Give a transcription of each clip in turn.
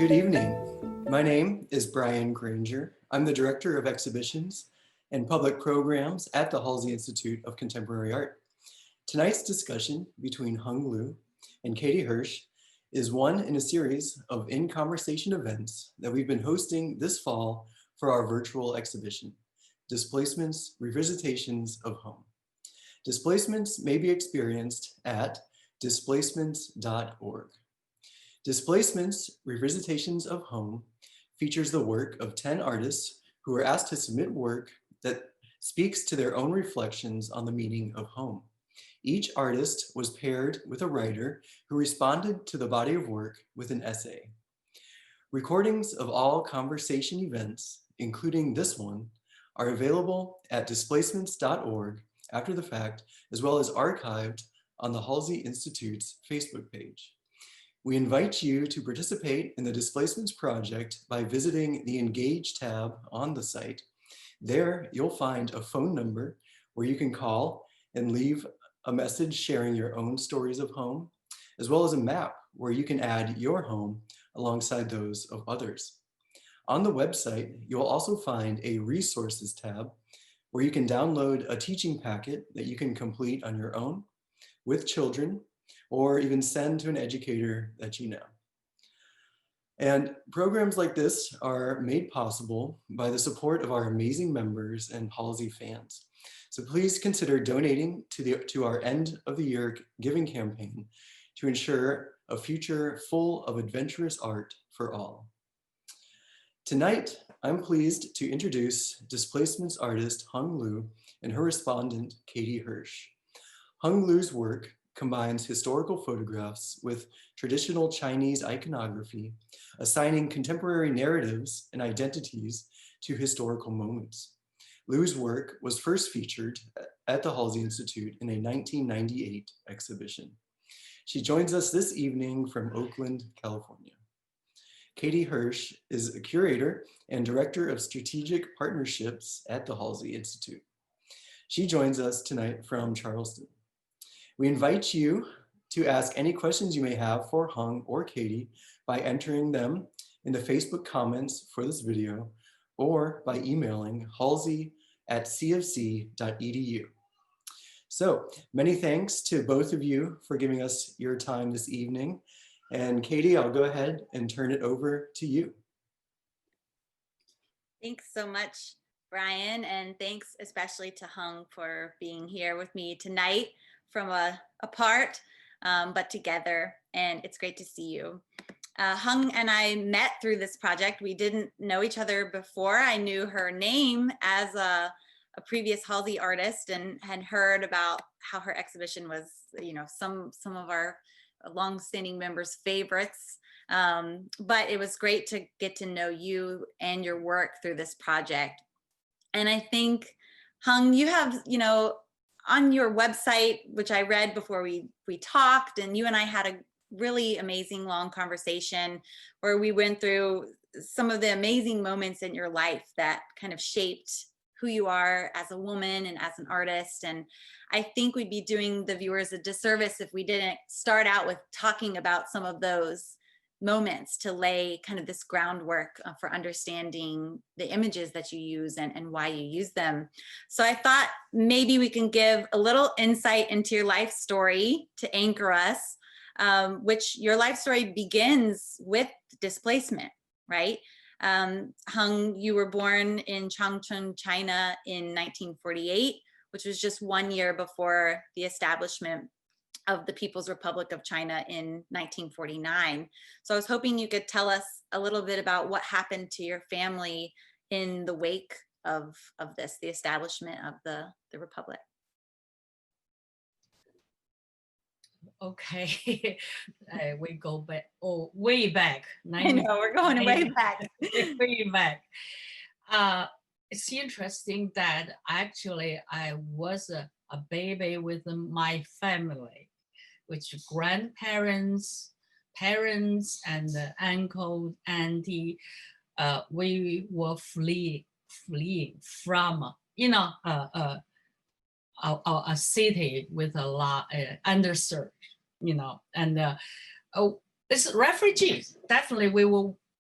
Good evening. My name is Brian Granger. I'm the Director of Exhibitions and Public Programs at the Halsey Institute of Contemporary Art. Tonight's discussion between Hung Lu and Katie Hirsch is one in a series of In Conversation events that we've been hosting this fall for our virtual exhibition, Displacements, Revisitations of Home. Displacements may be experienced at displacements.org. Displacements, Revisitations of Home features the work of 10 artists who were asked to submit work that speaks to their own reflections on the meaning of home. Each artist was paired with a writer who responded to the body of work with an essay. Recordings of all conversation events, including this one, are available at displacements.org after the fact, as well as archived on the Halsey Institute's Facebook page. We invite you to participate in the Displacements Project by visiting the Engage tab on the site. There, you'll find a phone number where you can call and leave a message sharing your own stories of home, as well as a map where you can add your home alongside those of others. On the website, you'll also find a Resources tab where you can download a teaching packet that you can complete on your own with children, or even send to an educator that you know. And programs like this are made possible by the support of our amazing members and Halsey fans. So please consider donating to our end of the year giving campaign to ensure a future full of adventurous art for all. Tonight, I'm pleased to introduce Displacements artist Hung Lu and her respondent, Katie Hirsch. Hung Lu's work combines historical photographs with traditional Chinese iconography, assigning contemporary narratives and identities to historical moments. Lu's work was first featured at the Halsey Institute in a 1998 exhibition. She joins us this evening from Oakland, California. Katie Hirsch is a curator and director of strategic partnerships at the Halsey Institute. She joins us tonight from Charleston. We invite you to ask any questions you may have for Hung or Katie by entering them in the Facebook comments for this video or by emailing halsey@cfc.edu. So many thanks to both of you for giving us your time this evening. And Katie, I'll go ahead and turn it over to you. Thanks so much, Brian, and thanks especially to Hung for being here with me tonight from apart, but together, and it's great to see you. Hung and I met through this project. We didn't know each other before. I knew her name as a previous Halsey artist and had heard about how her exhibition was, some of our long-standing members' favorites. But it was great to get to know you and your work through this project. And I think, Hung, you have, on your website, which I read before we talked, and you and I had a really amazing long conversation where we went through some of the amazing moments in your life that kind of shaped who you are as a woman and as an artist. And I think we'd be doing the viewers a disservice if we didn't start out with talking about some of those moments to lay kind of this groundwork for understanding the images that you use and why you use them. So I thought maybe we can give a little insight into your life story to anchor us, which your life story begins with displacement, right? Hung, you were born in Changchun, China in 1948, which was just 1 year before the establishment of the People's Republic of China in 1949. So I was hoping you could tell us a little bit about what happened to your family in the wake of this, the establishment of the Republic. Okay, we go back, way back. I know, we're going way back. Way back. It's interesting that actually I was a baby with my family, which grandparents, parents, and uncle, auntie. We were fleeing from, a city with a lot underserved, and it's refugees. Definitely,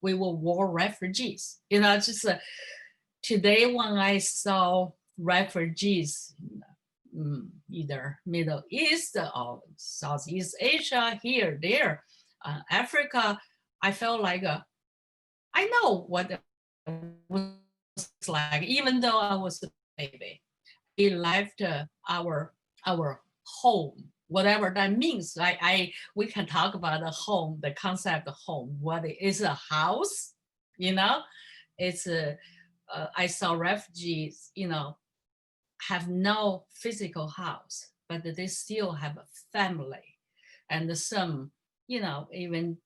we we were war refugees. You know, just today when I saw refugees, either Middle East or Southeast Asia, here, there, Africa, I felt like I know what it was like, even though I was a baby. We left our home, whatever that means. We can talk about the home, the concept of home. What is a house? You know, it's I saw refugees, you know, have no physical house, but they still have a family, and some, you know, even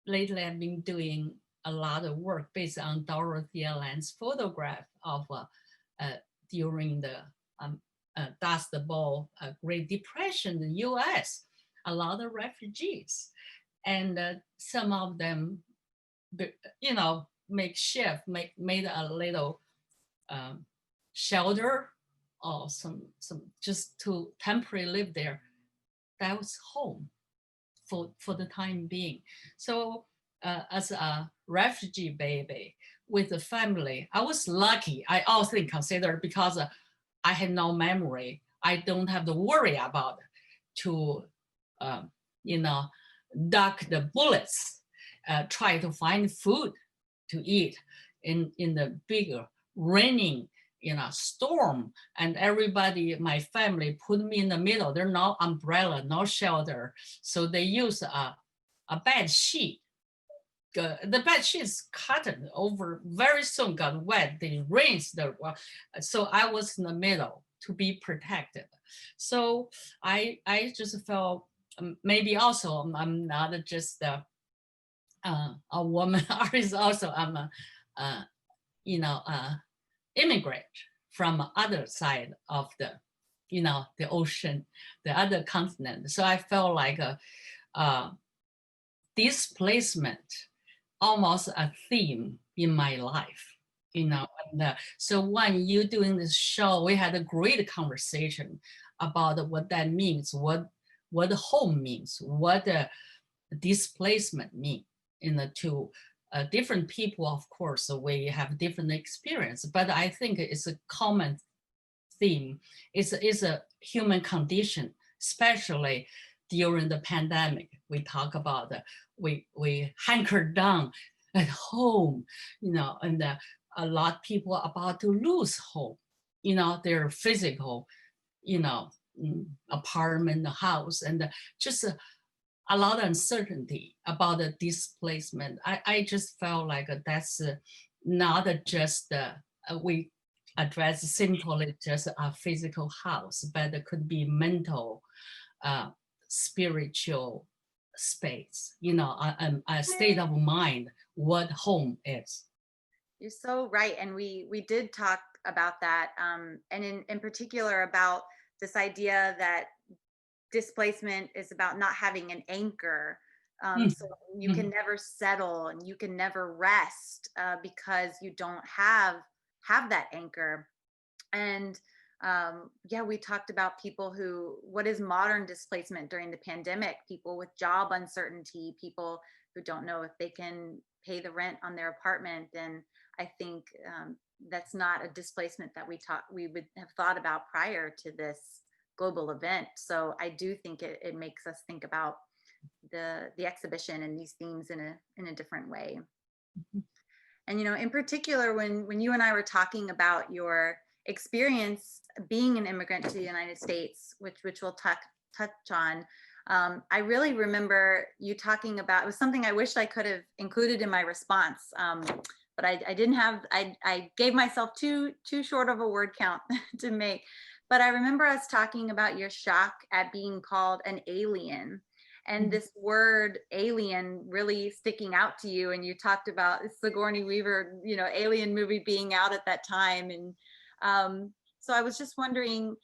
lately I've been doing a lot of work based on Dorothy Allen's photograph of during the Dust Bowl Great Depression in the U.S. A lot of refugees, and some of them, you know, made a little shelter or some just to temporarily live there. That was home for the time being. So as a refugee baby with a family, I was lucky. I also consider because I had no memory. I don't have to worry about to, you know, duck the bullets, try to find food to eat in the bigger raining, you know, storm, and everybody, my family, put me in the middle. There's no umbrella, no shelter, so they use a bed sheet. The bed sheet is cotton over, very soon got wet. The rains, so I was in the middle to be protected. So I just felt maybe also I'm not just a woman artist. Also I'm a you know immigrant from other side of the, you know, the ocean, the other continent. So I felt like a displacement, almost a theme in my life, you know. And so when you're doing this show, we had a great conversation about what that means, what home means, what displacement means, you know, to different people. Of course, we have different experience, but I think it's a common theme. It's a human condition, especially during the pandemic. We talk about we hunkered down at home, you know, and a lot of people are about to lose home, you know, their physical, you know, apartment, house, and just a lot of uncertainty about the displacement. I just felt like that's not just we address simply just a physical house, but it could be mental, spiritual space, you know, a state of mind, what home is. You're so right. And we did talk about that. And in particular about this idea that displacement is about not having an anchor. So you can never settle and you can never rest because you don't have that anchor. And yeah, we talked about people what is modern displacement during the pandemic, people with job uncertainty, people who don't know if they can pay the rent on their apartment. And I think that's not a displacement that we would have thought about prior to this global event. So I do think it makes us think about the exhibition and these themes in a different way. And, you know, in particular, when you and I were talking about your experience being an immigrant to the United States, which we'll touch on, I really remember you talking about, it was something I wish I could have included in my response, but I didn't have, I gave myself too short of a word count to make. But I remember us talking about your shock at being called an alien, and this word alien really sticking out to you. And you talked about Sigourney Weaver, you know, Alien movie being out at that time. And so I was just wondering,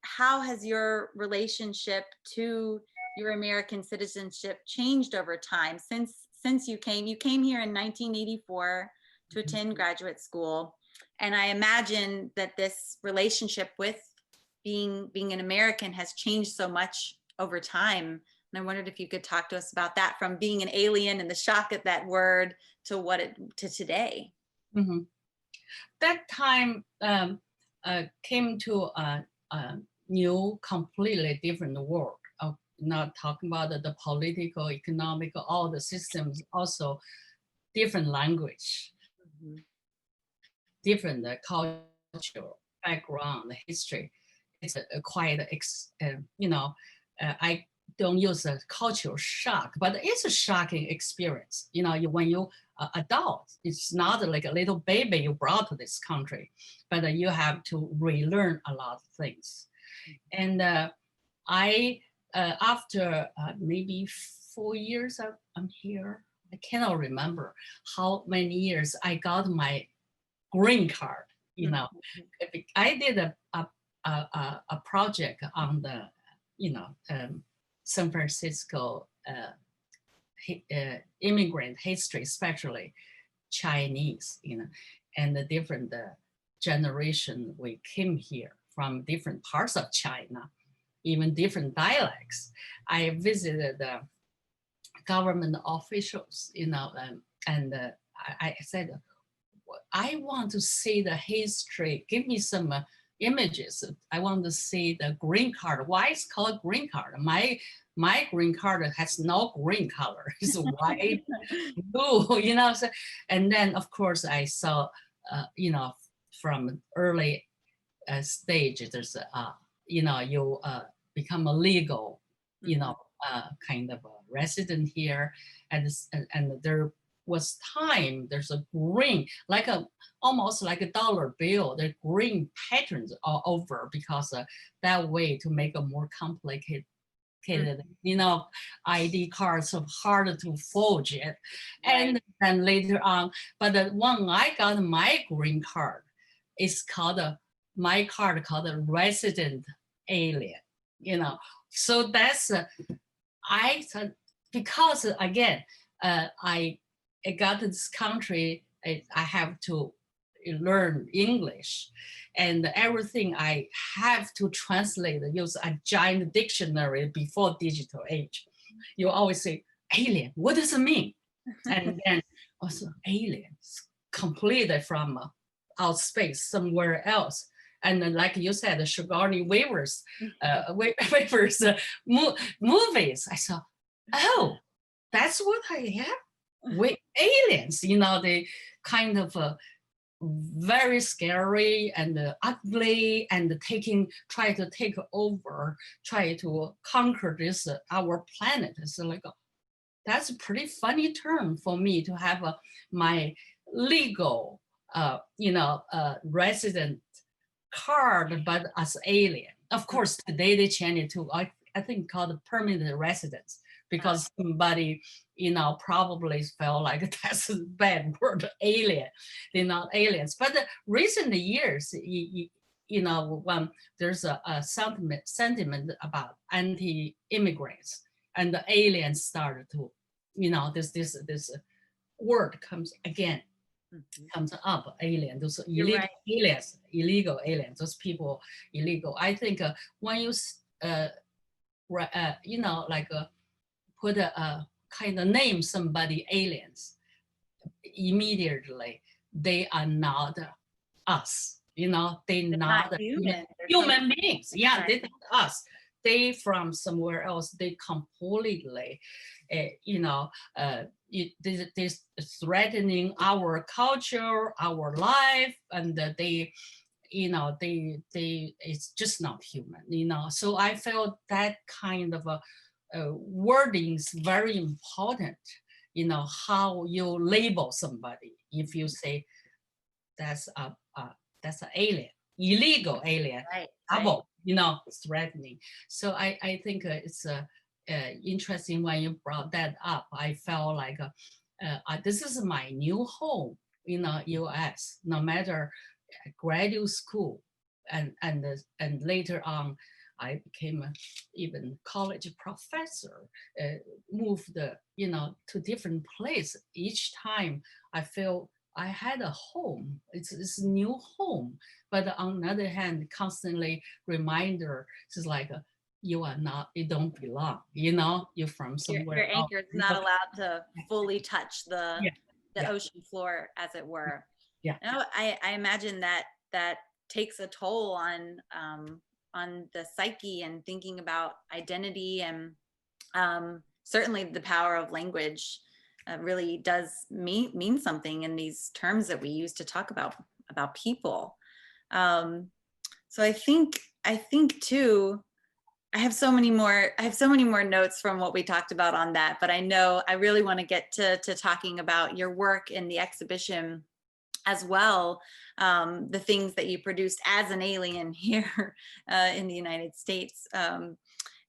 how has your relationship to your American citizenship changed over time since you came here in 1984 to attend graduate school? And I imagine that this relationship with being an American has changed so much over time. And I wondered if you could talk to us about that, from being an alien and the shock at that word to to today. Mhm. That time came to a new, completely different world. Not talking about the political, economic, all the systems, also different language, different cultural background, history. It's quite, I don't use a cultural shock, but it's a shocking experience. When you adult, it's not like a little baby you brought to this country, but you have to relearn a lot of things. And I, after maybe 4 years I'm here, I cannot remember how many years I got my green card. I did a project on the, San Francisco immigrant history, especially Chinese, and the different generation we came here from different parts of China, even different dialects. I visited the government officials, and I said, I want to see the history. Give me some images. I want to see the green card. Why it's called green card? My green card has no green color. It's white, blue, So, and then of course I saw, from early stage, there's, you become a legal, kind of a resident here, and there was time, there's a green, almost like a dollar bill, the green patterns all over, because that way to make a more complicated, ID cards are harder to forge it. And then later on, but when I got my green card, it's called my card called a resident alien, So that's, I thought, because again, I got to this country, I have to learn English, and everything I have to translate, use a giant dictionary before digital age. You always say, alien, what does it mean? And then also aliens, completely from out space, somewhere else. And then, like you said, the Sigourney Weaver's movies, I saw, oh, that's what I have with aliens, they kind of very scary and ugly, and try to take over, try to conquer this our planet. It's like, that's a pretty funny term for me to have my legal, resident card, but as alien. Of course, today they changed it to, I think, called permanent residence, because somebody, probably felt like that's a bad word, alien. They're not aliens. But the recent years, when there's a sentiment about anti-immigrants, and the aliens started to, this word comes again, comes up, alien, those illegal aliens, those people illegal. I think when you, put a kind of name somebody aliens, immediately they are not us, they're not human beings. Yeah, they're not us. They from somewhere else. They completely, they're threatening our culture, our life, and they, it's just not human, So I felt that kind of a wording is very important, how you label somebody. If you say that's an alien, illegal alien, double, threatening. So I think it's interesting when you brought that up. I felt like this is my new home in the U.S. No matter graduate school and later on, I became even college professor, moved, to different place. Each time I feel I had a home. It's a new home. But on the other hand, constantly reminder, it's like, you are not, you don't belong, you know, you're from somewhere Your else. anchor is not allowed to fully touch Yeah, the yeah, ocean floor, as it were. yeah. No, I imagine that that takes a toll on the psyche and thinking about identity, and certainly the power of language really does mean something in these terms that we use to talk about people. So I think too, I have so many more notes from what we talked about on that, but I know I really want to get to talking about your work in the exhibition as well, the things that you produced as an alien here in the United States.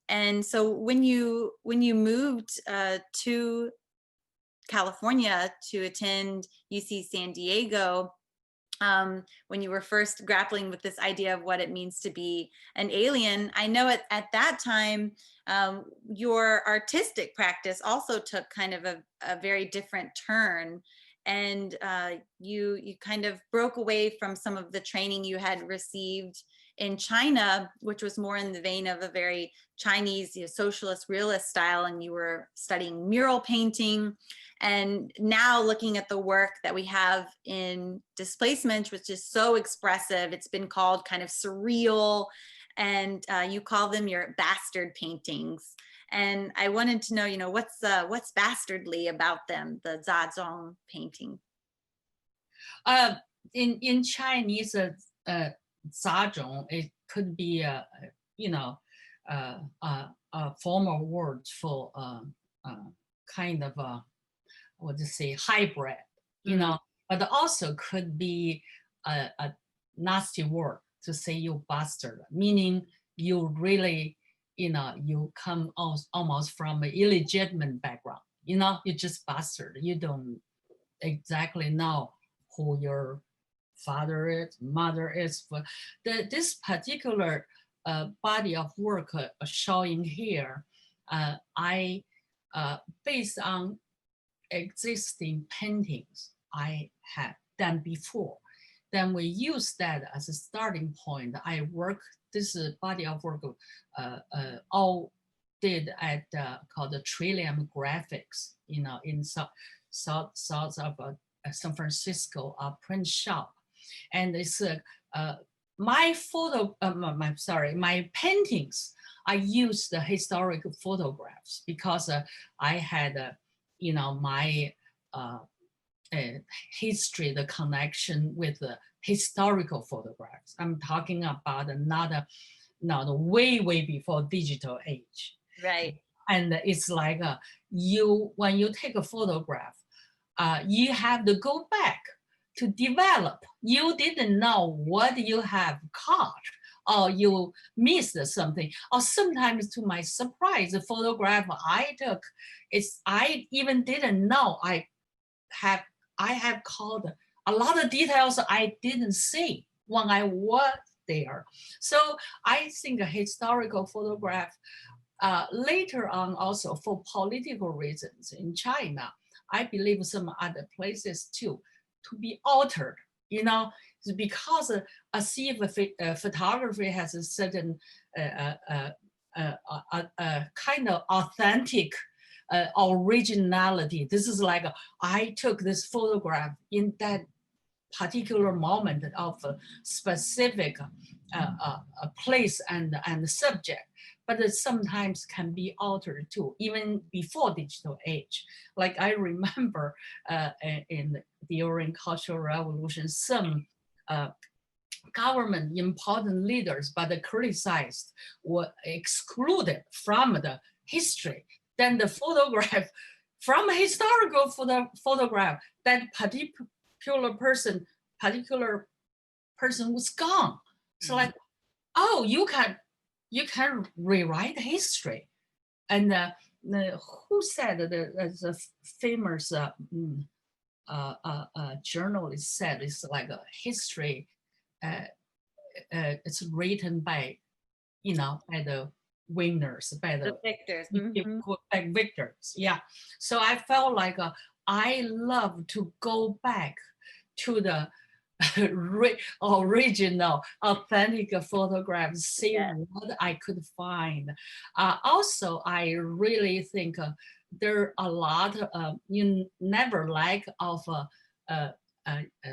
And so when you moved to California to attend UC San Diego, when you were first grappling with this idea of what it means to be an alien, I know at that time, your artistic practice also took kind of a very different turn. And you kind of broke away from some of the training you had received in China, which was more in the vein of a very Chinese, socialist realist style, and you were studying mural painting. And now looking at the work that we have in Displacement, which is so expressive, it's been called kind of surreal, and you call them your bastard paintings. And I wanted to know, what's bastardly about them, the Zazong painting? In Chinese, 杂种, it could be a formal word for kind of a, what to say, hybrid, but also could be a nasty word to say you bastard, meaning you really, you come almost from an illegitimate background, you just bastard, you don't exactly know who your father is, mother is. But this particular body of work showing here, I based on existing paintings I had done before. Then we use that as a starting point. I work this body of work all did at called the Trillium Graphics, in south of San Francisco, print shop, and it's my paintings. I use the historic photographs because I had my history, the connection with the historical photographs. I'm talking about not way before digital age. Right. And it's like when you take a photograph, you have to go back to develop. You didn't know what you have caught, or you missed something, or sometimes to my surprise, the photograph I took, I even didn't know I have caught a lot of details I didn't see when I was there. So I think a historical photograph later on also for political reasons in China, I believe some other places too, to be altered, because I see if photography has a certain kind of authentic originality. This is like, I took this photograph in that particular moment of a specific place and subject, but it sometimes can be altered too, even before digital age. Like I remember during Cultural Revolution, some government important leaders, but criticized, were excluded from the history. Then the photograph, from a historical photograph, that particular person was gone. So like, oh, you can rewrite history. And who said that? The famous journalist said it's like a history. It's written by the winners, by the victors. By victors. Yeah. So I felt like I love to go back to the original, authentic photographs, see Yeah. what I could find. Also, I really think there are a lot, you never lack of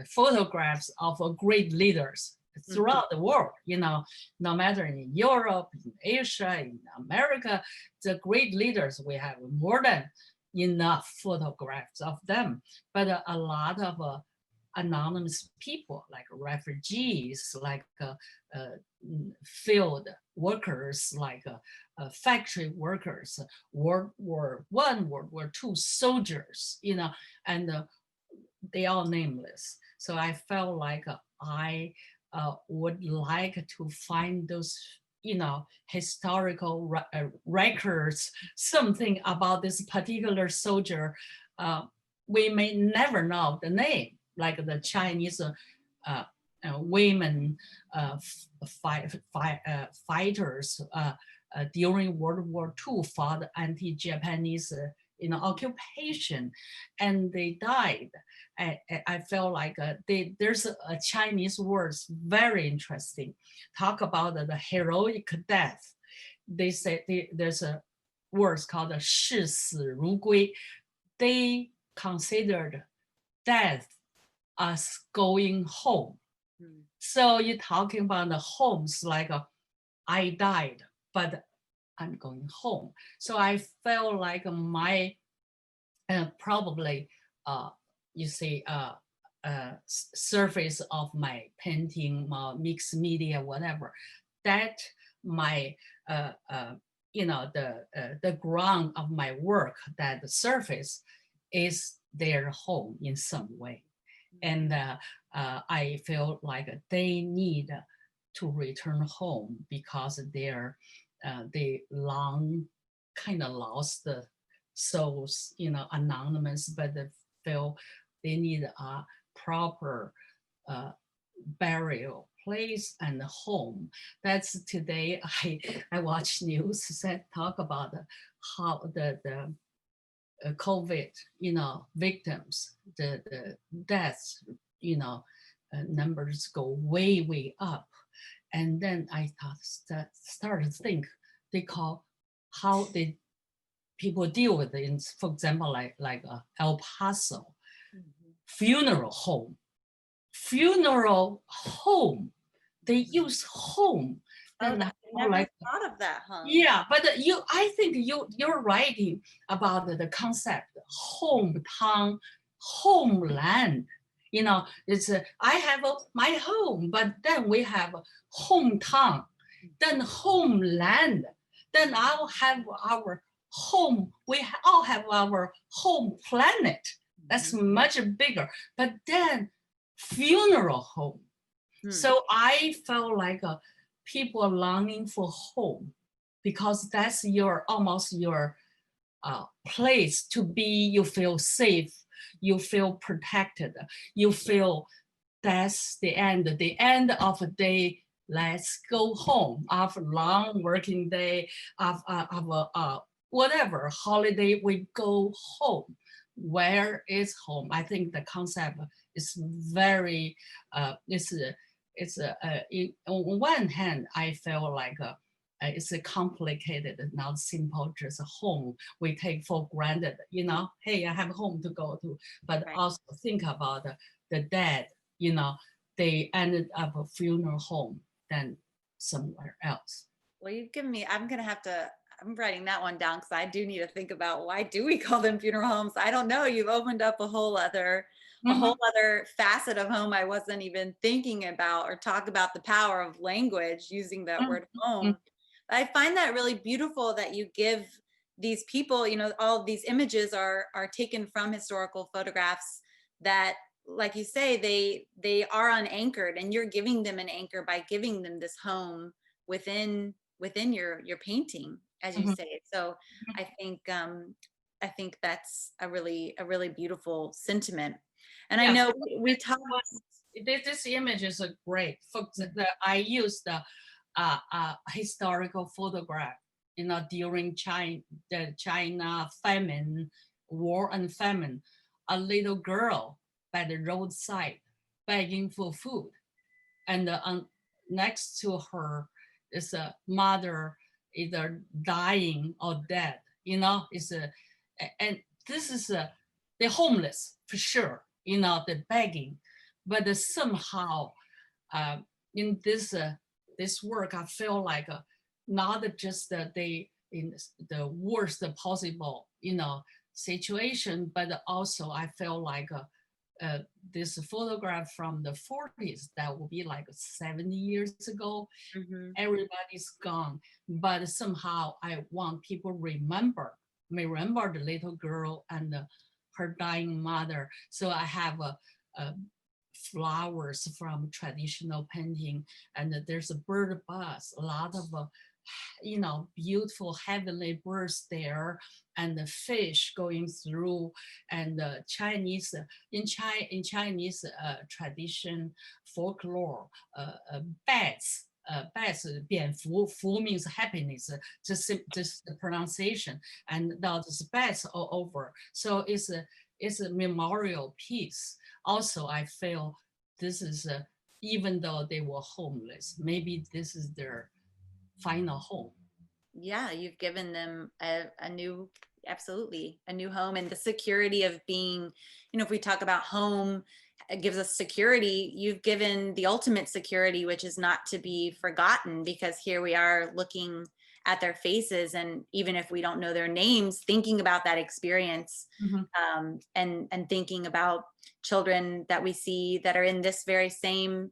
photographs of great leaders throughout the world, no matter in Europe, in Asia, in America, the great leaders, we have more than enough photographs of them, but a lot of anonymous people like refugees, like field workers, like factory workers, World War I, World War II soldiers, and they are nameless. So I felt like I would like to find those, historical records, something about this particular soldier. We may never know the name, like the Chinese women fighters during World War II fought anti-Japanese occupation, and they died. I felt like there's a Chinese words very interesting, talk about the heroic death. They say there's a words called 视死如归. They considered death as going home. So you're talking about the homes, like I died, but I'm going home. So I felt like my probably you see surface of my painting, mixed media, whatever, that my the ground of my work, that the surface is their home in some way. And I feel like they need to return home because they long kind of lost the souls, anonymous, but they feel they need a proper burial place and home. That's today I watch news that talk about how the COVID, victims, the deaths, numbers go way up. And then I started to think, they call how they people deal with it. For example, like El Paso, funeral home. They use home. Oh, I never thought of that, huh? Yeah, but I think you're writing about the concept hometown, homeland. It's I have my home, but then we have hometown, then homeland, then I'll have our home. We all have our home planet. That's much bigger. But then funeral home. So I felt like people are longing for home because that's almost your place to be. You feel safe, you feel protected, you feel that's the end of the day. Let's go home after long working day, of whatever holiday, we go home. Where is home? I think the concept is very on one hand, I feel like it's a complicated, not simple, just a home we take for granted, hey, I have a home to go to, but also think about the dead, they ended up a funeral home than somewhere else. Well, you've given me, I'm writing that one down because I do need to think about why do we call them funeral homes? I don't know. You've opened up a whole other facet of home I wasn't even thinking about, or talk about the power of language using that word home. I find that really beautiful that you give these people, all of these images are taken from historical photographs that, like you say, they are unanchored, and you're giving them an anchor by giving them this home within your painting, as you say. So I think that's a really beautiful sentiment. And I know we talked. This image is great. I used the historical photograph, during the China famine, war and famine. A little girl by the roadside begging for food. And next to her is a mother either dying or dead, and this is the homeless for sure, the begging. But somehow in this work, I feel like not just they in the worst possible, situation, but also I feel like this photograph from the 40s that will be like 70 years ago. Mhm. Everybody's gone, but somehow I want people remember the little girl and her dying mother. So I have flowers from traditional painting, and there's a bird bus, a lot of beautiful heavenly birds there, and the fish going through, and Chinese in Chinese tradition folklore, bats. Bats, 蝙蝠, 福 means happiness, just the pronunciation, and now there's bats all over. So it's a memorial piece. Also, I feel this is even though they were homeless, maybe this is their final home. Yeah, you've given them a new, absolutely, a new home, and the security of being, if we talk about home, it gives us security. You've given the ultimate security, which is not to be forgotten, because here we are looking at their faces, and even if we don't know their names, thinking about that experience, and thinking about children that we see that are in this very same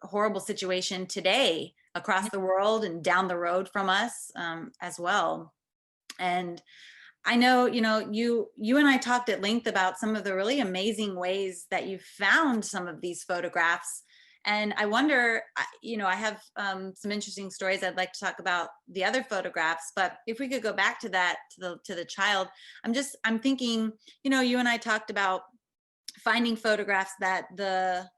horrible situation today across the world and down the road from us, as well. And I know, you and I talked at length about some of the really amazing ways that you found some of these photographs. And I wonder, I have some interesting stories I'd like to talk about the other photographs, but if we could go back to that, to the child, I'm thinking, you and I talked about finding photographs that the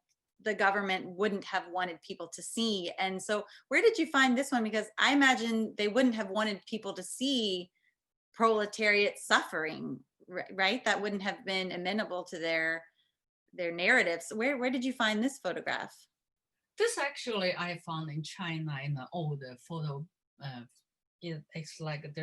government wouldn't have wanted people to see. And so where did you find this one? Because I imagine they wouldn't have wanted people to see proletariat suffering, right? That wouldn't have been amenable to their narratives. Where did you find this photograph? This actually I found in China in the old photo. It's like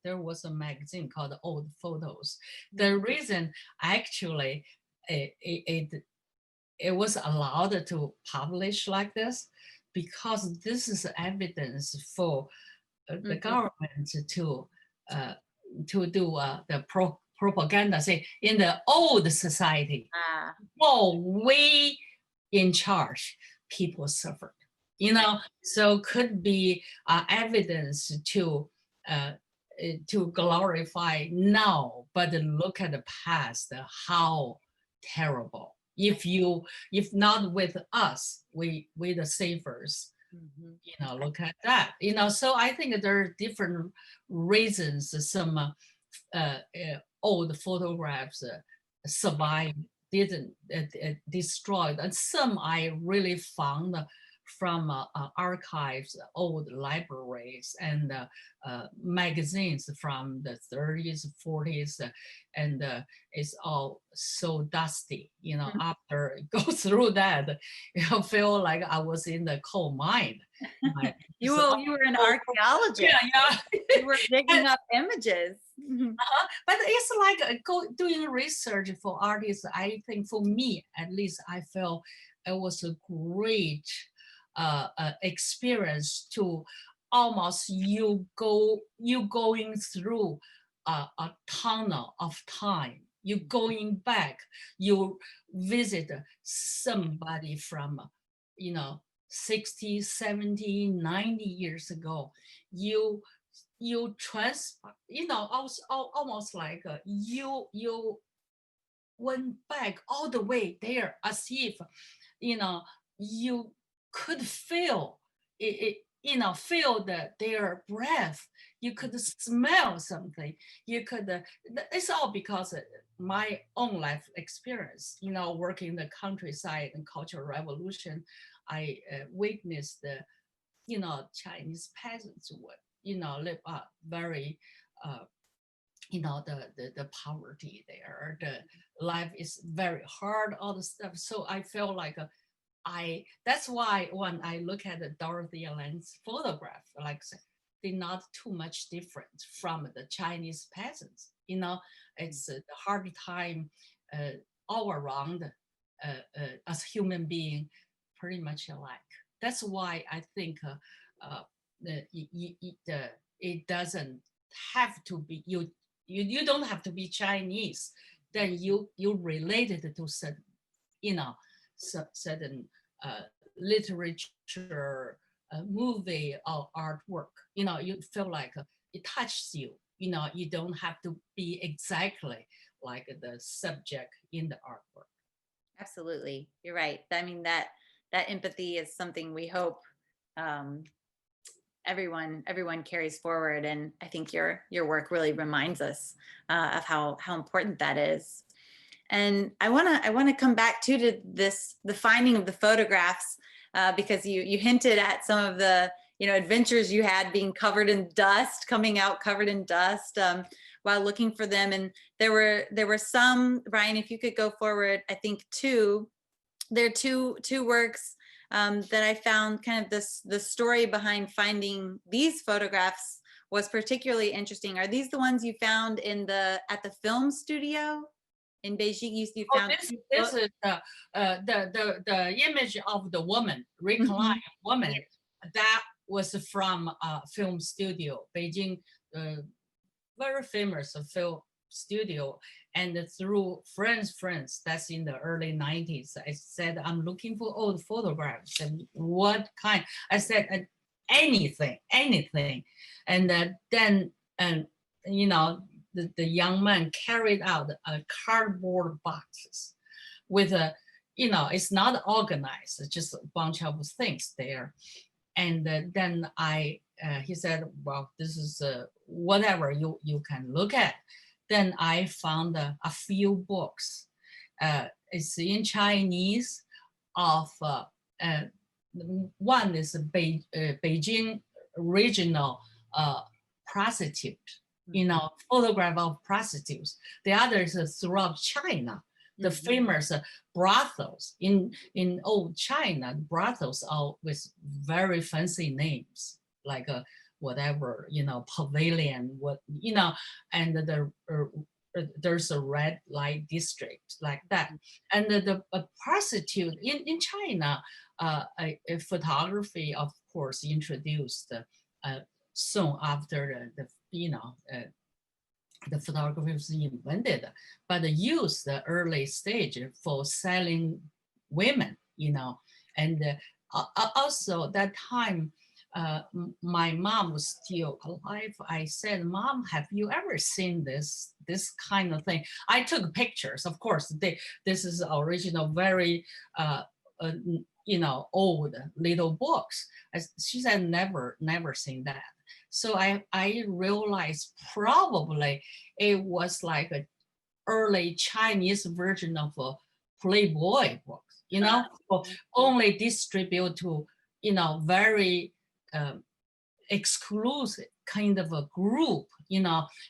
there was a magazine called Old Photos. The reason actually it was allowed to publish like this because this is evidence for the government to do the propaganda. Say in the old society, while we in charge, people suffered. So could be evidence to glorify now, but look at the past, how terrible. If not with us, we the savers, look at that. So I think there are different reasons some old photographs survived, didn't destroyed, and some I really found from archives, old libraries, and magazines from the 30s, 40s, and it's all so dusty. After go through that, you feel like I was in the coal mine. You were an archaeologist. Yeah. You were digging up images. But it's like doing research for artists. I think for me, at least, I felt it was a great experience to almost you going through a tunnel of time. You going back, you visit somebody from 60, 70, 90 years ago. You almost like you went back all the way there, as if you could feel it, feel their breath. You could smell something. You could. It's all because of my own life experience. Working in the countryside and Cultural Revolution, I witnessed the Chinese peasants would live very the poverty there, the life is very hard, all the stuff. So I felt like that's why when I look at the Dorothy Land's photograph, like they're not too much different from the Chinese peasants. It's the hard time all around as human being, pretty much alike. That's why I think it doesn't have to be you don't have to be Chinese. Then you related to certain certain literature, movie or artwork. You feel like it touches you. You don't have to be exactly like the subject in the artwork. Absolutely, you're right. I mean, that empathy is something we hope everyone carries forward, and I think your work really reminds us of how important that is. And I want to come back to the finding of the photographs, because you hinted at some of the adventures you had, being covered in dust, coming out covered in dust while looking for them. And there were some, Brian, if you could go forward, I think there are two works that I found. Kind of the story behind finding these photographs was particularly interesting. Are these the ones you found at the film studio in Beijing? You found this is the image of the woman, reclined woman. That was from a film studio, Beijing, very famous film studio. And through friends, that's in the early 90s, I said, I'm looking for old photographs. And what kind? I said, anything. And then, the young man carried out a cardboard boxes with it's not organized, it's just a bunch of things there. And then he said, well, this is whatever you can look at. Then I found a few books. It's in Chinese of one is Beijing regional prostitute, photograph of prostitutes. The other is throughout China, the famous brothels in old China. Brothels are with very fancy names, like whatever, pavilion, and there's a red light district like that. And the prostitute in China, a photography, of course, introduced soon after the photography was invented, but used the early stage for selling women, and also that time, my mom was still alive. I said, Mom, have you ever seen this kind of thing? I took pictures, of course. This is original, very old little books. She said, never seen that. So I realized probably it was like an early Chinese version of a Playboy book, only distribute to, very exclusive kind of a group,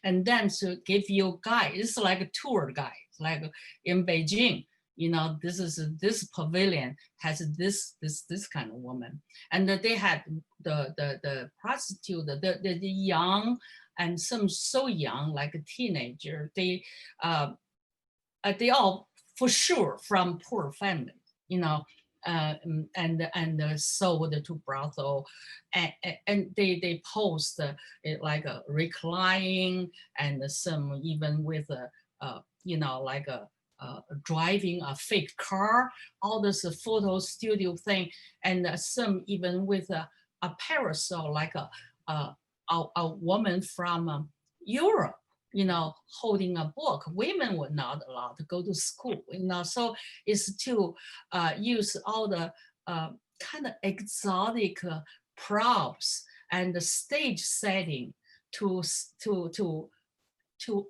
and then to give you guide. It's like a tour guide, like in Beijing, this pavilion has this kind of woman. And they had the prostitute, the young, and some so young, like a teenager. They all for sure from poor families, and sold to brothel, and they post like a reclining, and some even with like a driving a fake car, all this photo studio thing, and some even with a parasol, like a woman from Europe, holding a book. Women were not allowed to go to school, so it's to use all the kind of exotic props and the stage setting to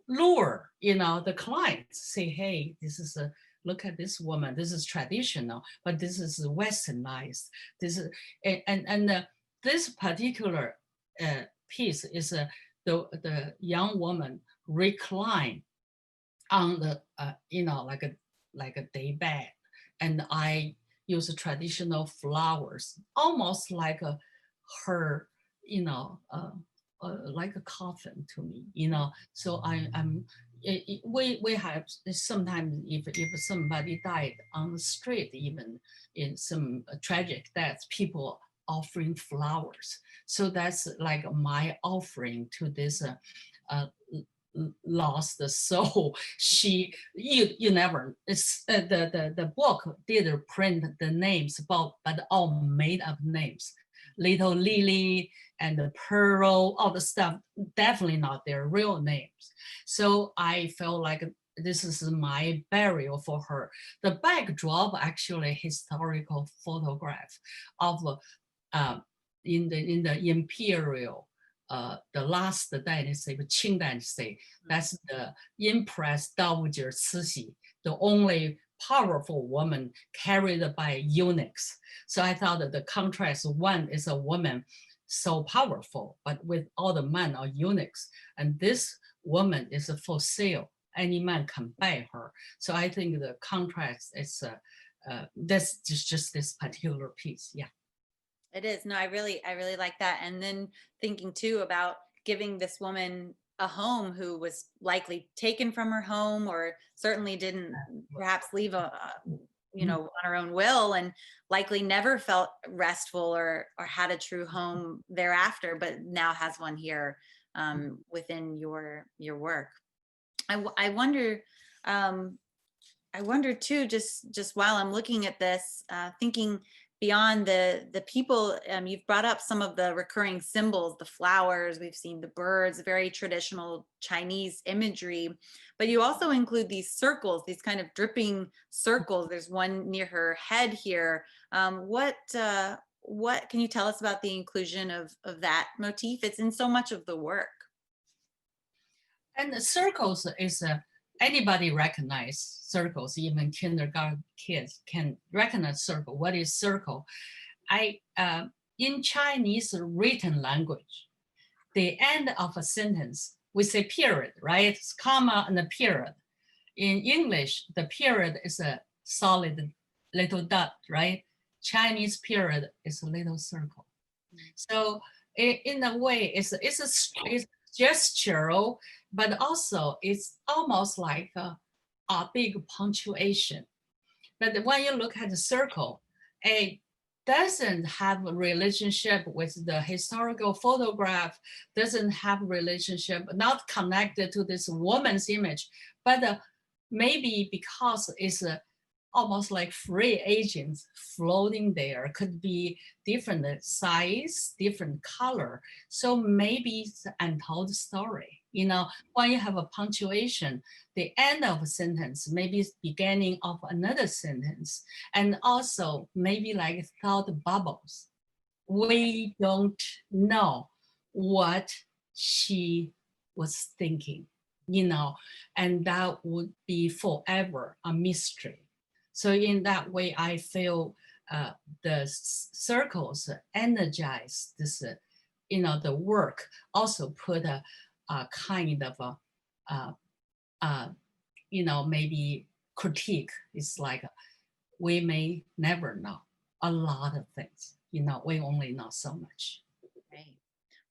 lure, the clients. Say, hey, this is look at this woman. This is traditional, but this is westernized. This is this particular piece is the young woman recline on the like a day bed, and I use traditional flowers, almost like her, like a coffin to me, So we have sometimes if somebody died on the street, even in some tragic deaths, people offering flowers. So that's like my offering to this lost soul. You never, it's the book did print the names, but all made up names. Little Lily and the Pearl, all the stuff, definitely not their real names. So I felt like this is my burial for her. The backdrop actually historical photograph of in the imperial the last dynasty, the Qing dynasty. That's the Empress Dowager Cixi, the only powerful woman carried by eunuchs. So I thought that the contrast, one is a woman so powerful, but with all the men are eunuchs. And this woman is for sale. Any man can buy her. So I think the contrast is, that's just this particular piece, yeah. It is. No, I really like that. And then thinking too about giving this woman a home who was likely taken from her home, or certainly didn't perhaps leave on her own will, and likely never felt restful or had a true home thereafter, but now has one here within your work. I wonder too, just while I'm looking at this, thinking beyond the people, you've brought up some of the recurring symbols, the flowers, we've seen the birds, very traditional Chinese imagery, but you also include these circles, these kind of dripping circles. There's one near her head here. What can you tell us about the inclusion of that motif? It's in so much of the work. And the circles is anybody recognize circles, even kindergarten kids can recognize circle. What is circle? In Chinese written language, the end of a sentence, we say period, right? It's comma and a period. In English, the period is a solid little dot, right? Chinese period is a little circle. So in a way, it's gestural, but also it's almost like a big punctuation. But when you look at the circle, it doesn't have a relationship with the historical photograph, doesn't have a relationship, not connected to this woman's image, but maybe because it's almost like free agents floating there, could be different size, different color. So maybe it's an untold story. When you have a punctuation, the end of a sentence, maybe it's beginning of another sentence, and also maybe like thought bubbles. We don't know what she was thinking, and that would be forever a mystery. So in that way, I feel the circles energize this, the work, also put a kind of maybe critique. It's like we may never know a lot of things. We only know so much. Right.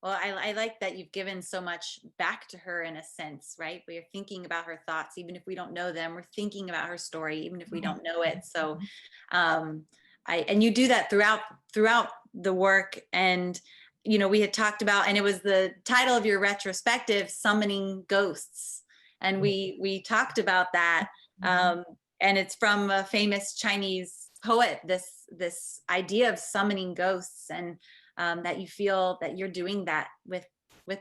Well, I like that you've given so much back to her in a sense, right? We're thinking about her thoughts, even if we don't know them. We're thinking about her story, even if we don't know it. So, and you do that throughout the work. And we had talked about, and it was the title of your retrospective, Summoning Ghosts, and we talked about that. And it's from a famous Chinese poet. This idea of summoning ghosts, and that you feel that you're doing that with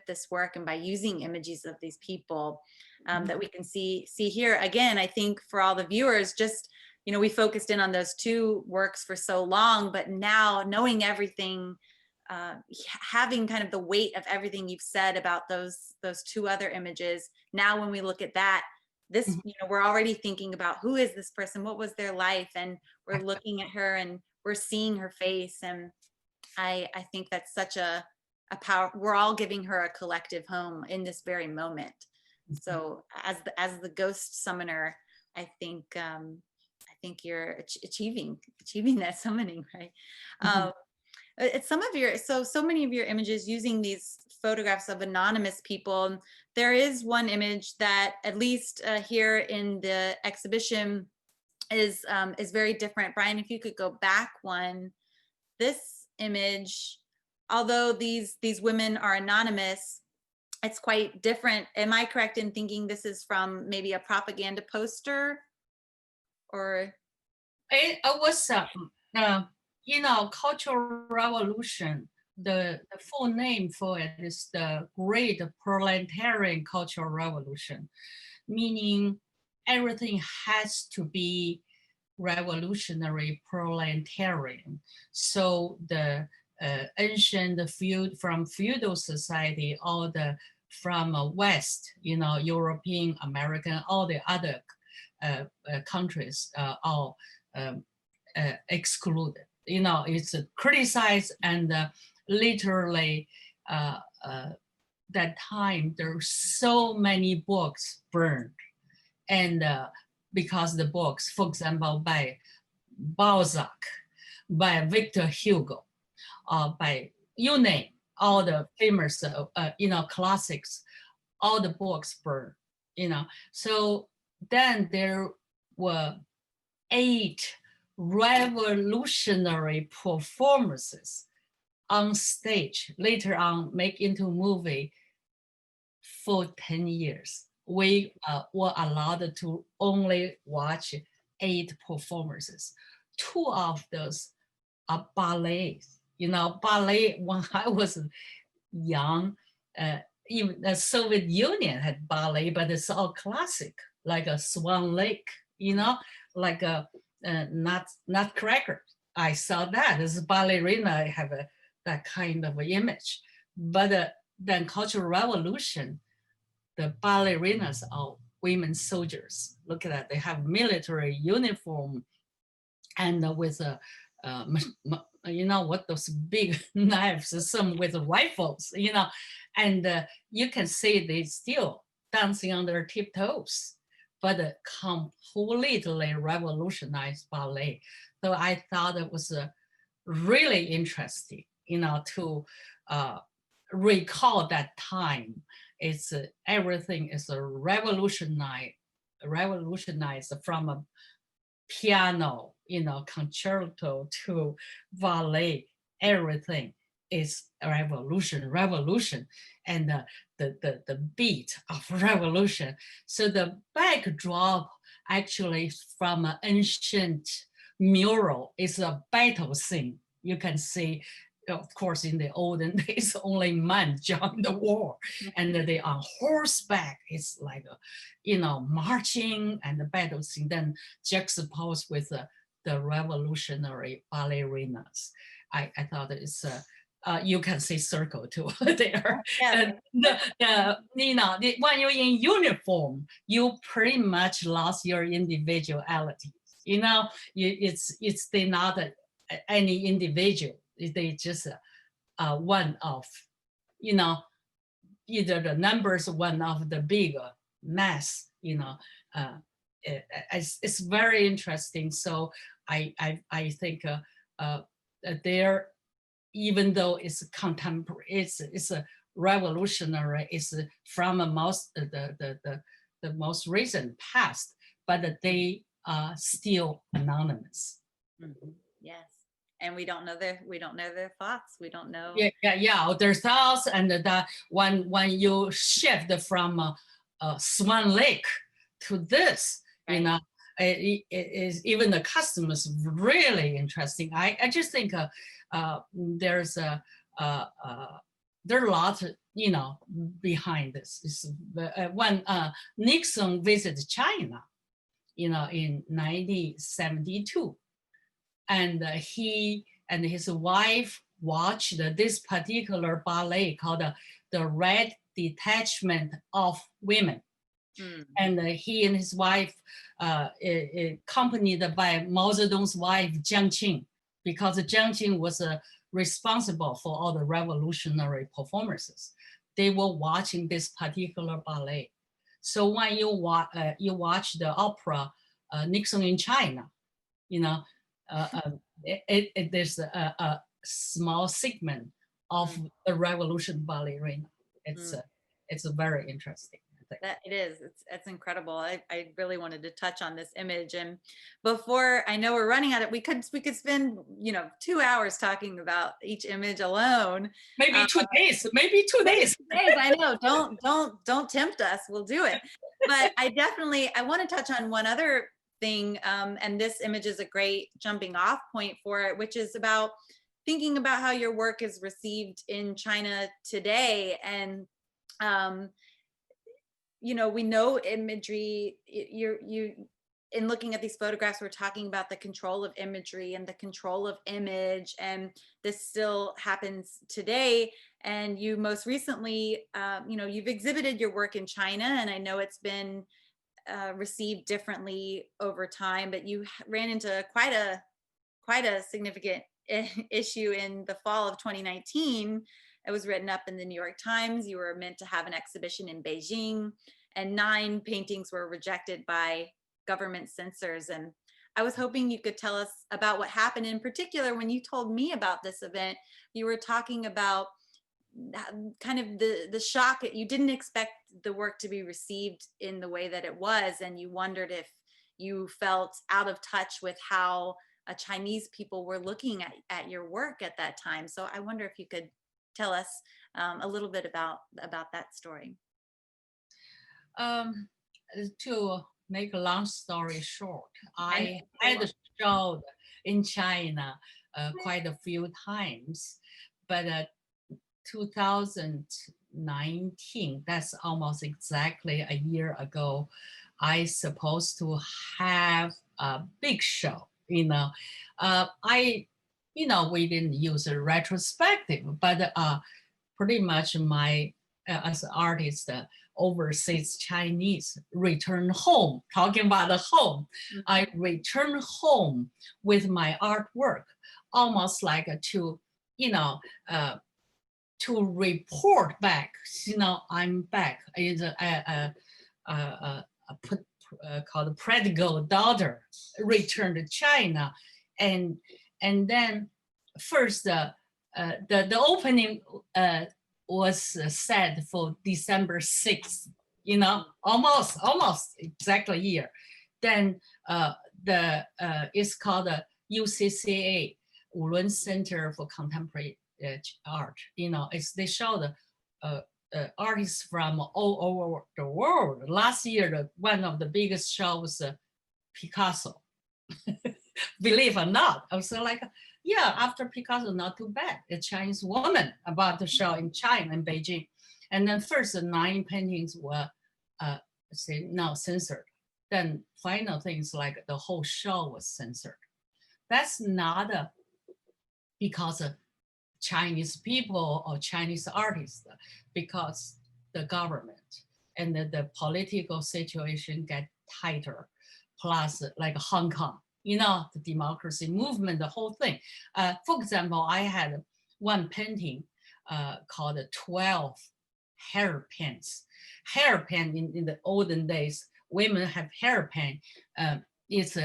this work, and by using images of these people that we can see here. Again, I think for all the viewers, just, we focused in on those two works for so long, but now knowing everything, having kind of the weight of everything you've said about those two other images, now when we look at that, this, we're already thinking about who is this person, what was their life, and we're looking at her and we're seeing her face. And I think that's such a power. We're all giving her a collective home in this very moment. So as the ghost summoner, I think you're achieving that summoning, right? It's so many of your images using these photographs of anonymous people. There is one image that, at least here in the exhibition, is very different. Brian, if you could go back one. This image, although these women are anonymous, it's quite different. Am I correct in thinking this is from maybe a propaganda poster? Or it was Cultural Revolution. The full name for it is the Great Parliamentarian Cultural Revolution, meaning everything has to be revolutionary parliamentarian. So the ancient from feudal society, all the from West, European, American, all the other countries, all excluded. It's criticized, and literally that time there's so many books burned, and because the books, for example, by Balzac, by Victor Hugo, by you name, all the famous classics, all the books burned. So then there were 8 revolutionary performances on stage, later on make into movie for 10 years. We were allowed to only watch 8 performances. 2 of those are ballets. Ballet, when I was young, even the Soviet Union had ballet, but it's all classic, like a Swan Lake, like a Nutcracker. I saw that as a ballerina. I have that kind of image. But then Cultural Revolution, the ballerinas are women soldiers. Look at that. They have military uniform, and with those big knives, some with rifles, and you can see they still dancing on their tiptoes, but completely revolutionized ballet. So I thought it was really interesting, to recall that time. It's everything is revolutionized from a piano, concerto to ballet. Everything is revolution, and the beat of revolution. So the backdrop actually from an ancient mural is a battle scene. You can see, of course, in the olden days, only men joined the war, and they on horseback. It's like, marching and the battle scene, then juxtaposed with the revolutionary ballerinas. I thought it's you can see circle too there. Yeah. When you're in uniform, you pretty much lost your individuality. They're not any individual. They just one of, either the numbers, one of the bigger mass. It's very interesting. So I think there, even though it's contemporary, it's a revolutionary, it's from the most recent past, but they are still anonymous. Mm-hmm. Yes, and we don't know their thoughts. We don't know. Yeah. Their thoughts, and when you shift from Swan Lake to this, right. It is, even the customers really interesting. I just think there's there are a lot, behind this. When Nixon visited China, in 1972, and he and his wife watched this particular ballet called the Red Detachment of Women. And he and his wife, accompanied by Mao Zedong's wife, Jiang Qing, because Jiang Qing was responsible for all the revolutionary performances. They were watching this particular ballet. So when you watch the opera Nixon in China, you know, there's a small segment of the revolution ballerina. It's very interesting. That it is. It's incredible. I really wanted to touch on this image, and before, I know we're running out of, we could spend 2 hours talking about each image alone. Maybe 2 days. Maybe 2 days. I know. Don't tempt us. We'll do it. But I want to touch on one other thing, and this image is a great jumping off point for it, which is about thinking about how your work is received in China today. And we know imagery, in looking at these photographs, we're talking about the control of imagery and the control of image, and this still happens today. And you most recently, you've exhibited your work in China, and I know it's been received differently over time, but you ran into quite a significant issue in the fall of 2019. It was written up in the New York Times. You were meant to have an exhibition in Beijing, and 9 paintings were rejected by government censors. And I was hoping you could tell us about what happened. In particular, when you told me about this event, you were talking about kind of the shock. You didn't expect the work to be received in the way that it was, and you wondered if you felt out of touch with how Chinese people were looking at your work at that time. So I wonder if you could tell us a little bit about that story. To make a long story short, I had showed in China quite a few times, but 2019, that's almost exactly a year ago, I supposed to have a big show. We didn't use a retrospective, but pretty much my, as an artist, overseas Chinese return home, talking about the home. I return home with my artwork, almost like to report back, I'm back. It's called prodigal daughter, returned to China. And then first the opening was set for December 6th, almost exactly a year. Then it's called the UCCA, Wulun Center for Contemporary Art. They show the artists from all over the world. Last year, one of the biggest shows was Picasso. Believe it or not, I was like, yeah, after Picasso, not too bad. A Chinese woman about to show in China, in Beijing. And then first, the 9 paintings were censored. Then final things like the whole show was censored. That's not because of Chinese people or Chinese artists, because the government and the political situation get tighter. Plus, like Hong Kong, the democracy movement, the whole thing. For example, I had one painting called 12 hairpins. Hairpin in the olden days, women have hairpin. It's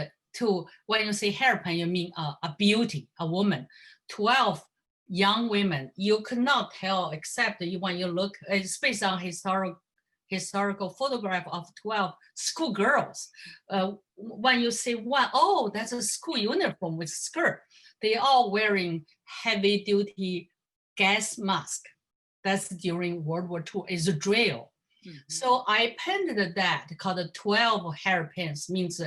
when you say hairpin, you mean a beauty, a woman. 12 young women, you could not tell except when you look, it's based on historical photograph of 12 schoolgirls. When you say one, oh, that's a school uniform with skirt. They all wearing heavy duty gas mask. That's during World War II, is a drill. So I painted that called 12 hairpins, means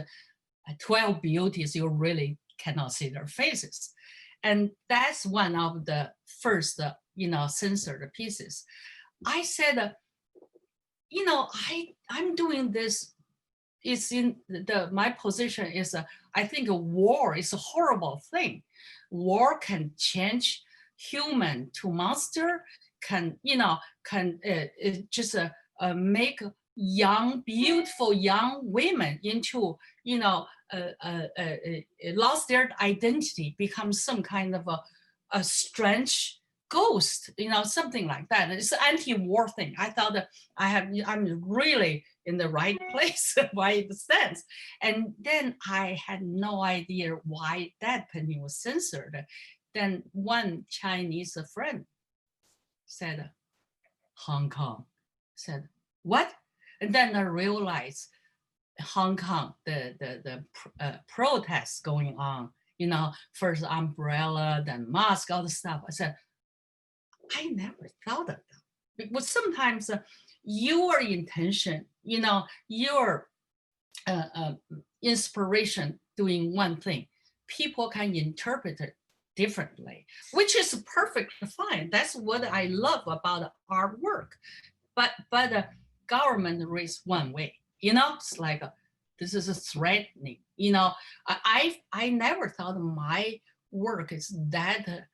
12 beauties, you really cannot see their faces. And that's one of the first, censored pieces. I said, I'm doing this. It's in my position is, I think a war is a horrible thing. War can change human to monster, just make young, beautiful young women into, lost their identity, become some kind of a strange ghost, something like that. It's an anti-war thing. I thought that I'm really in the right place, right sense. And then I had no idea why that painting was censored. Then one Chinese friend said, Hong Kong. Said, what? And then I realized Hong Kong, the protests going on, first umbrella, then mask, all the stuff. I said, I never thought of that. Because sometimes your intention, your inspiration doing one thing, people can interpret it differently, which is perfectly fine. That's what I love about our work. But the government is one way, it's like this is a threatening. I never thought my work is that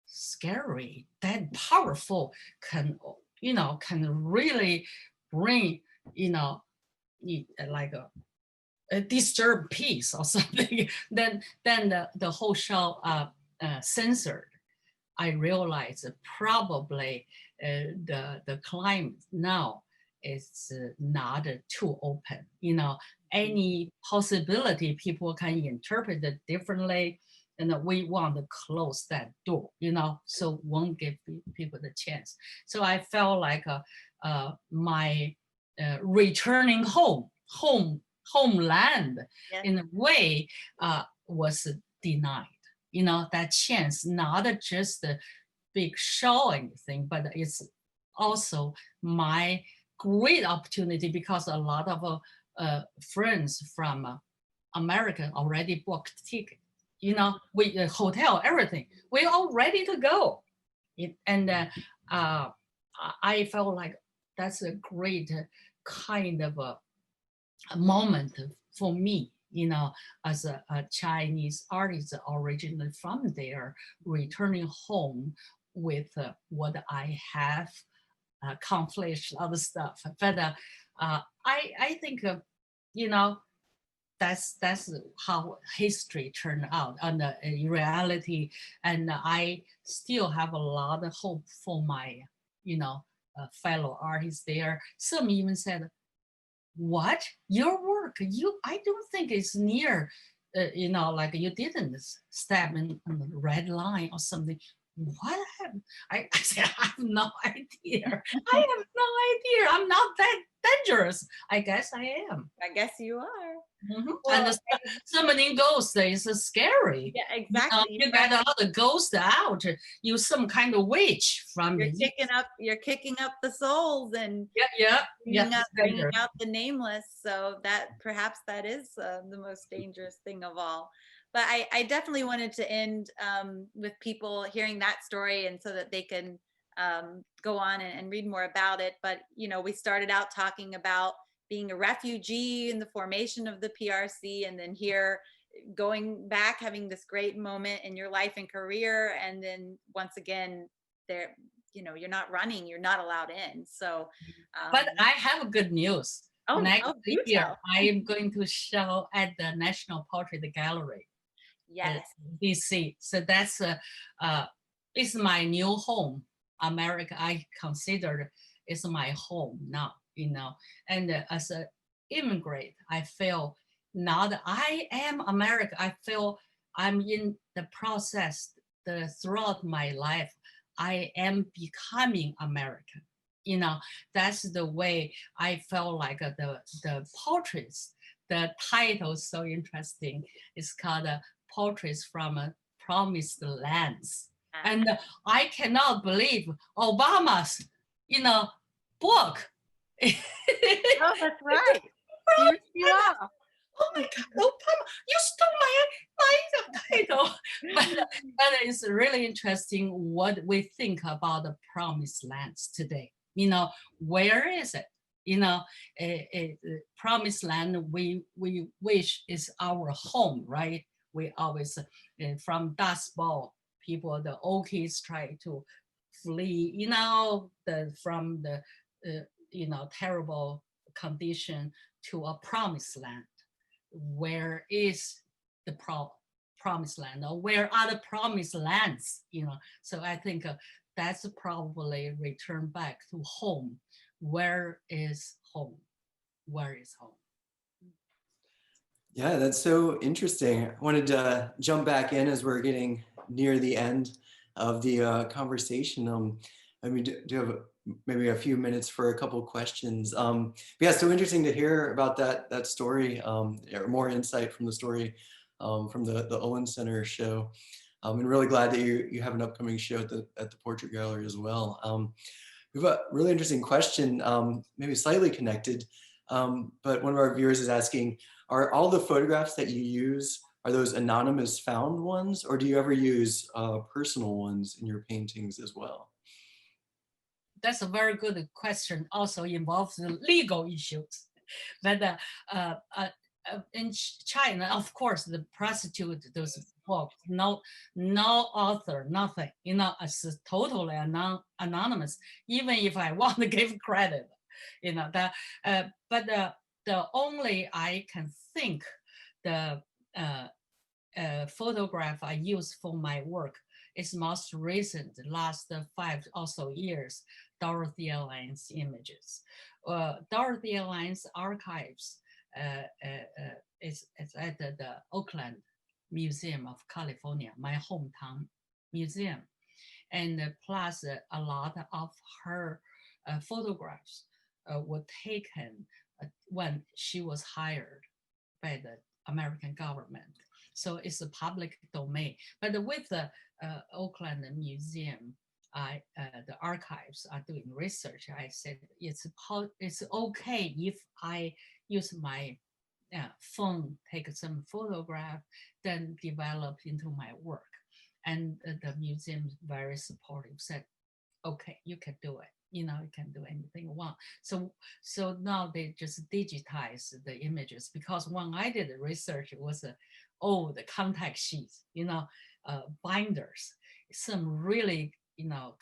scary, that powerful, can really bring like a disturbed peace or something. then the whole show censored. I realized probably the climate now is not too open. Any possibility people can interpret it differently, and we want to close that door, so won't give people the chance. So I felt like my returning homeland, Yes. in a way, was denied. That chance, not just a big showing thing, but it's also my great opportunity, because a lot of friends from America already booked ticket. We hotel, everything. We're all ready to go. I felt like that's a great kind of a moment for me, as a Chinese artist originally from there, returning home with what I have accomplished, other stuff. But I think, that's how history turned out and in reality. And I still have a lot of hope for my, fellow artists there. Some even said, what? Your work? I don't think it's near, like you didn't step in on the red line or something. What happened? I said, I have no idea. I have no idea. I'm not that dangerous. I guess I am. I guess you are. Mm-hmm. Well, And summoning ghosts is scary. yeah, exactly. You get all the ghosts out. You some kind of witch from You're kicking up the souls and bringing out the nameless. So that perhaps that is the most dangerous thing of all. But I definitely wanted to end with people hearing that story, and so that they can go on and read more about it. But we started out talking about being a refugee in the formation of the PRC, and then here going back, having this great moment in your life and career, and then once again there, you're not running, you're not allowed in. So but I have good news. Next year I am going to show at the National Portrait Gallery, yes, DC. So that's it's my new home. America, I consider is my home now, and as an immigrant, I feel now that I am America, I feel I'm in the process throughout my life. I am becoming American. That's the way I felt like the portraits. The title is so interesting. It's called Portraits from Promised Lands. And I cannot believe Obama's, book. Oh, that's right. You are. Oh my God, Obama, you stole my title. But it's really interesting what we think about the promised lands today. Where is it? Promised land, we wish is our home, right? We always, from Dust Bowl, people, the old kids try to flee, from the, terrible condition to a promised land. Where is the promised land, or where are the promised lands? So I think that's probably return back to home, where is home? Where is home? Yeah, that's so interesting. I wanted to jump back in as we're getting near the end of the conversation. I mean, do you have maybe a few minutes for a couple of questions? But yeah, so interesting to hear about that story, or more insight from the story from the Owen Center show. And really glad that you have an upcoming show at the Portrait Gallery as well. We have a really interesting question, maybe slightly connected, but one of our viewers is asking, are all the photographs that you use, are those anonymous found ones, or do you ever use personal ones in your paintings as well? That's a very good question. Also involves the legal issues. But in China, of course, the prostitute, those books, no author, nothing. It's totally anonymous. Even if I want to give credit, that. But the only I can think the photograph I use for my work is most recent, last 5 or so years, Dorothea Lange's images. Dorothea Lange's archives is at the Oakland Museum of California, my hometown museum. And plus a lot of her photographs were taken when she was hired by the American government. So it's a public domain. But with the Oakland Museum, the archives are doing research. I said it's okay if I use my phone, take some photograph, then develop into my work. And the museum very supportive, said, okay, you can do it. You can do anything you want. So now they just digitize the images, because when I did the research, it was the contact sheets, binders, some really,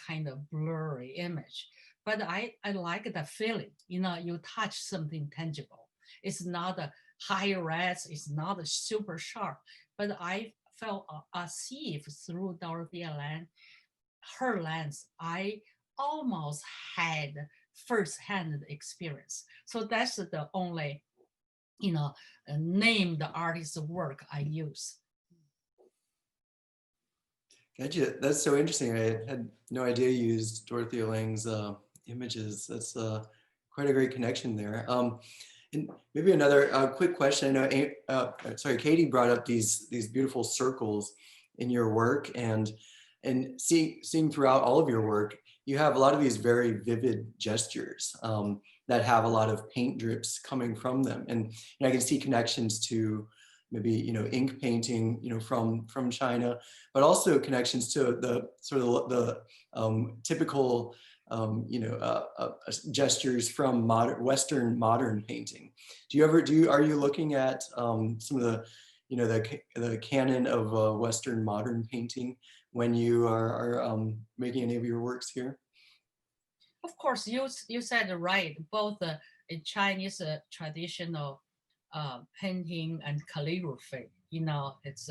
kind of blurry image. But I like the feeling, you touch something tangible. It's not a high res, it's not a super sharp, but I felt see if through Dorothea Lange, her lens, I almost had first-hand experience. So that's the only, named artist's work I use. Gotcha. That's so interesting. I had no idea you used Dorothea Lange's images. That's quite a great connection there. And maybe another quick question. I know, Katie brought up these beautiful circles in your work, and seeing throughout all of your work, you have a lot of these very vivid gestures that have a lot of paint drips coming from them, and I can see connections to maybe ink painting from China, but also connections to the sort of the typical gestures from Western modern painting. Are you looking at some of the the canon of Western modern painting when you are making any of your works here? Of course, you said it right. Both in Chinese traditional painting and calligraphy, it's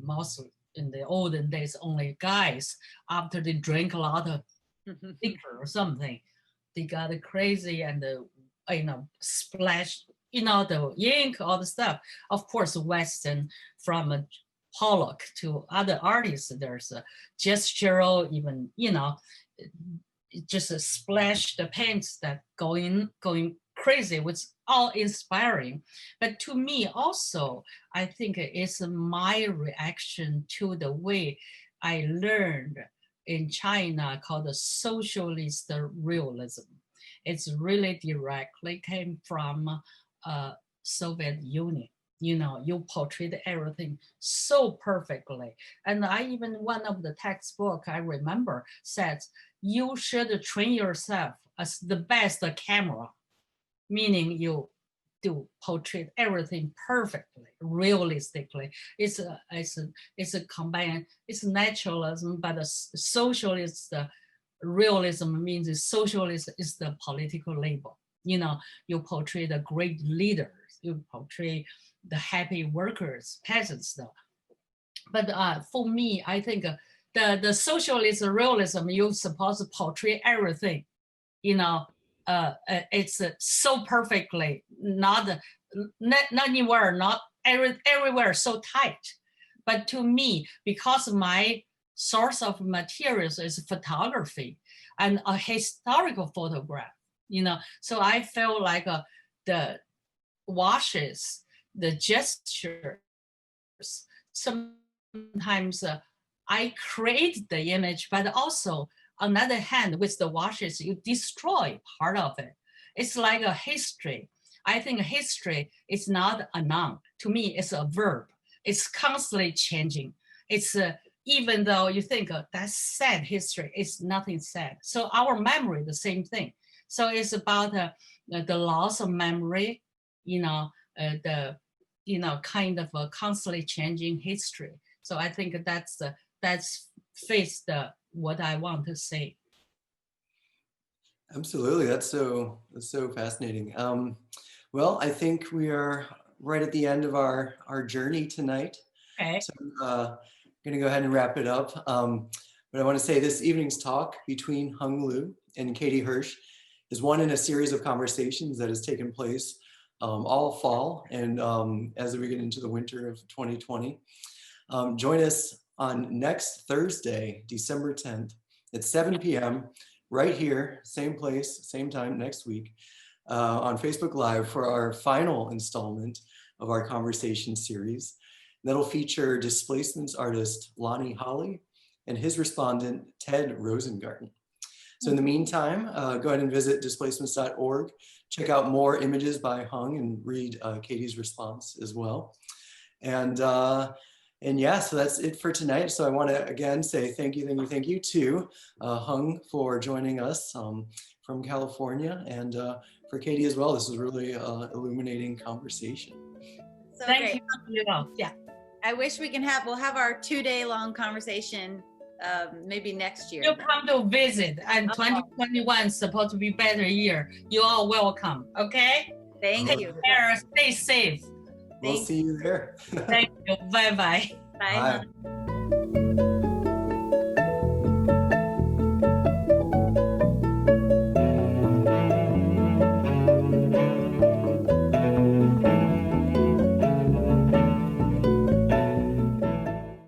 mostly in the olden days only guys, after they drink a lot of liquor or something, they got crazy and splash the ink, all the stuff. Of course, Western, from Pollock to other artists, there's a gestural, even just a splash the paints that going crazy, which all inspiring. But to me also, I think it's my reaction to the way I learned in China called the socialist realism. It's really directly came from Soviet Union. You portrayed everything so perfectly. And one of the textbook I remember says, you should train yourself as the best camera, meaning you do portray everything perfectly, realistically. It's a combined, it's naturalism, but a socialist realism means socialist is the political label. You portray the great leaders, you portray the happy workers, peasants. But for me, I think the socialist realism, you're supposed to portray everything, it's so perfectly, not anywhere, not everywhere so tight. But to me, because my source of materials is photography and a historical photograph, so I feel like the washes, the gestures, sometimes I create the image, but also on the other hand, with the washes, you destroy part of it. It's like a history. I think history is not a noun. To me, it's a verb. It's constantly changing. It's even though you think that's sad history, it's nothing sad. So our memory, the same thing. So it's about the loss of memory, the kind of a constantly changing history. So I think that's fits what I want to say. Absolutely, that's so fascinating. Well, I think we are right at the end of our journey tonight. Okay. So I'm going to go ahead and wrap it up. But I want to say this evening's talk between Hung Lu and Katie Hirsch is one in a series of conversations that has taken place all fall and as we get into the winter of 2020. Join us on next Thursday, December 10th at 7 p.m. right here, same place, same time next week on Facebook Live for our final installment of our conversation series. That'll feature displacements artist Lonnie Holly and his respondent, Ted Rosengarten. So in the meantime, go ahead and visit displacements.org, check out more images by Hung and read Katie's response as well. And yeah, so that's it for tonight. So I want to again say thank you to Hung for joining us from California, and for Katie as well. This was really illuminating conversation. So Thank great. you. Yeah. I wish we'll have our 2-day-long conversation maybe next year. You come to visit, and 2021 is supposed to be better year. You are welcome. Okay. Thank you. Care, stay safe. We'll see you there. Thank you. Bye-bye. Bye. Bye.